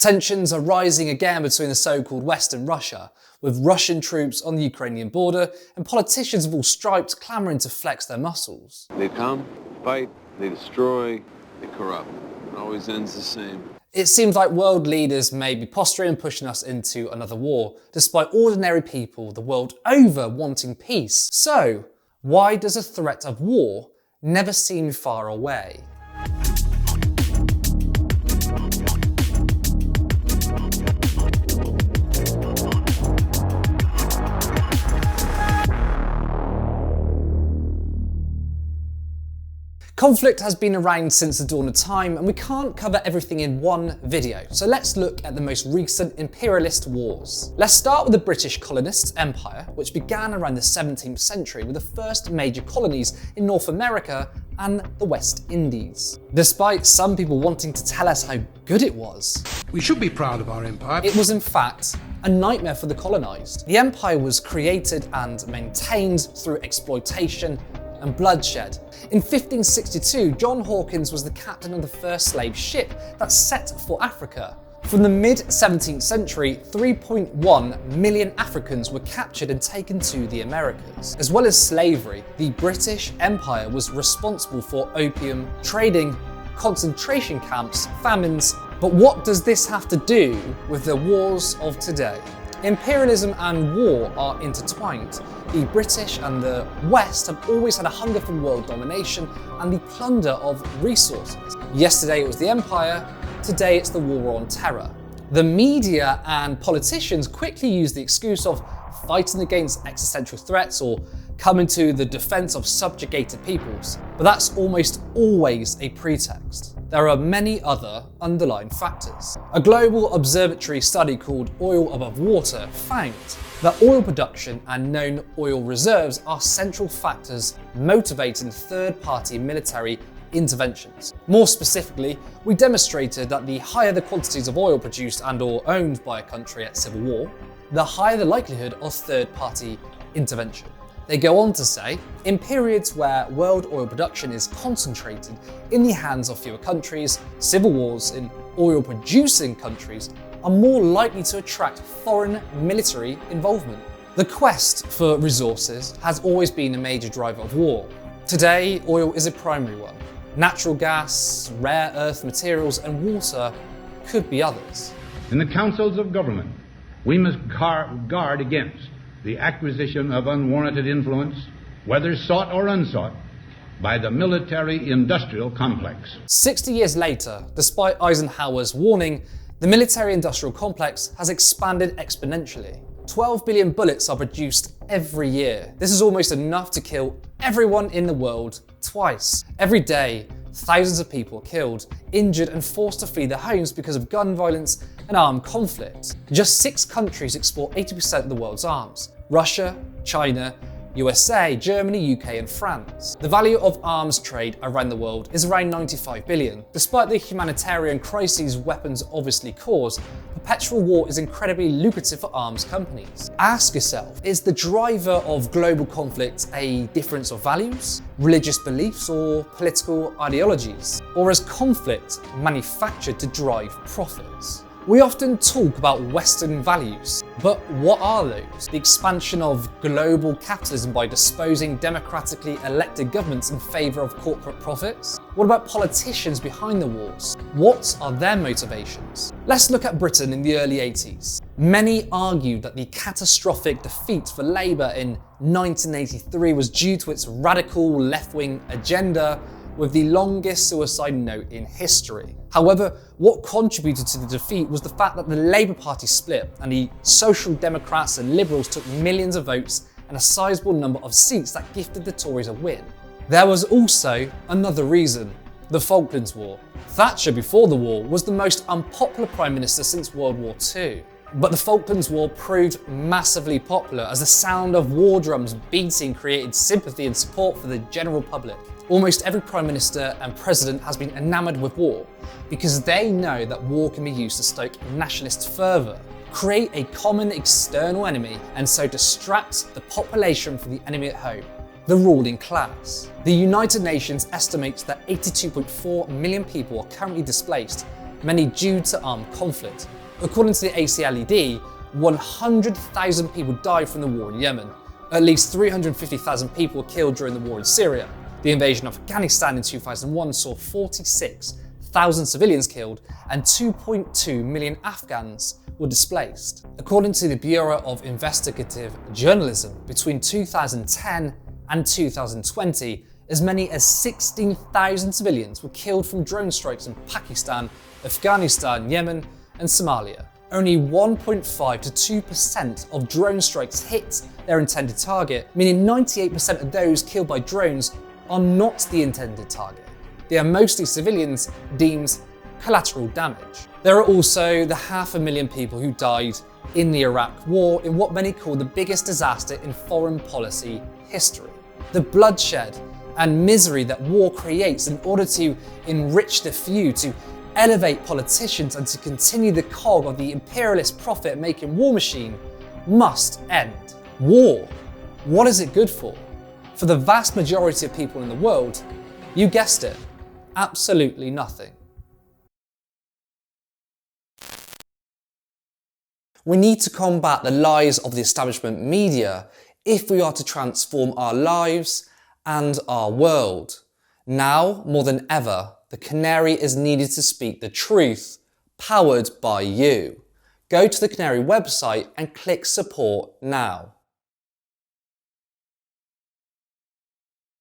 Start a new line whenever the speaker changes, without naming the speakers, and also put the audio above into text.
Tensions are rising again between the so-called West and Russia, with Russian troops on the Ukrainian border and politicians of all stripes clamouring to flex their muscles.
They come, fight, they destroy, they corrupt. It always ends the same.
It seems like world leaders may be posturing and pushing us into another war, despite ordinary people the world over wanting peace. So, why does the threat of war never seem far away? Conflict has been around since the dawn of time, and we can't cover everything in one video, so let's look at the most recent imperialist wars. Let's start with the British colonists' empire, which began around the 17th century with the first major colonies in North America and the West Indies. Despite some people wanting to tell us how good it was,
we should be proud of our empire.
It was in fact a nightmare for the colonized. The empire was created and maintained through exploitation and bloodshed. In 1562, John Hawkins was the captain of the first slave ship that set for Africa. From the mid-17th century, 3.1 million Africans were captured and taken to the Americas. As well as slavery, the British Empire was responsible for opium trading, concentration camps, famines. But what does this have to do with the wars of today? Imperialism and war are intertwined. The British and the West have always had a hunger for world domination and the plunder of resources. Yesterday it was the Empire, today it's the war on terror. The media and politicians quickly use the excuse of fighting against existential threats or coming to the defense of subjugated peoples, but that's almost always a pretext. There are many other underlying factors. A global observatory study called Oil Above Water found that oil production and known oil reserves are central factors motivating third-party military interventions. More specifically, we demonstrated that the higher the quantities of oil produced and/or owned by a country at civil war, the higher the likelihood of third-party intervention. They go on to say, in periods where world oil production is concentrated in the hands of fewer countries, civil wars in oil-producing countries are more likely to attract foreign military involvement. The quest for resources has always been a major driver of war. Today, oil is a primary one. Natural gas, rare earth materials, and water could be others.
In the councils of government, we must guard against the acquisition of unwarranted influence, whether sought or unsought, by the military-industrial complex.
60 years later, despite Eisenhower's warning, the military-industrial complex has expanded exponentially. 12 billion bullets are produced every year. This is almost enough to kill everyone in the world twice. Every day, thousands of people are killed, injured, and forced to flee their homes because of gun violence and armed conflict. Just 6 countries export 80% of the world's arms: Russia, China, USA, Germany, UK, and France. The value of arms trade around the world is around 95 billion. Despite the humanitarian crises weapons obviously cause, perpetual war is incredibly lucrative for arms companies. Ask yourself, is the driver of global conflict a difference of values, religious beliefs, or political ideologies? Or is conflict manufactured to drive profits? We often talk about Western values, but what are those? The expansion of global capitalism by disposing democratically elected governments in favour of corporate profits? What about politicians behind the wars? What are their motivations? Let's look at Britain in the early 80s. Many argued that the catastrophic defeat for Labour in 1983 was due to its radical left-wing agenda, with the longest suicide note in history. However, what contributed to the defeat was the fact that the Labour Party split and the Social Democrats and Liberals took millions of votes and a sizable number of seats that gifted the Tories a win. There was also another reason: the Falklands War. Thatcher, before the war, was the most unpopular Prime Minister since World War II. But the Falklands War proved massively popular as the sound of war drums beating created sympathy and support for the general public. Almost every Prime Minister and President has been enamoured with war because they know that war can be used to stoke nationalist fervour, create a common external enemy, and so distract the population from the enemy at home, the ruling class. The United Nations estimates that 82.4 million people are currently displaced, many due to armed conflict. According to the ACLED, 100,000 people died from the war in Yemen. At least 350,000 people were killed during the war in Syria. The invasion of Afghanistan in 2001 saw 46,000 civilians killed and 2.2 million Afghans were displaced. According to the Bureau of Investigative Journalism, between 2010 and 2020, as many as 16,000 civilians were killed from drone strikes in Pakistan, Afghanistan, Yemen, and Somalia. Only 1.5 to 2% of drone strikes hit their intended target, meaning 98% of those killed by drones are not the intended target. They are mostly civilians deemed collateral damage. There are also the 500,000 people who died in the Iraq War in what many call the biggest disaster in foreign policy history. The bloodshed and misery that war creates in order to enrich the few, to elevate politicians and to continue the cog of the imperialist profit-making war machine must end. War, what is it good for? For the vast majority of people in the world, you guessed it, absolutely nothing. We need to combat the lies of the establishment media if we are to transform our lives and our world. Now, more than ever, the Canary is needed to speak the truth, powered by you. Go to the Canary website and click support now.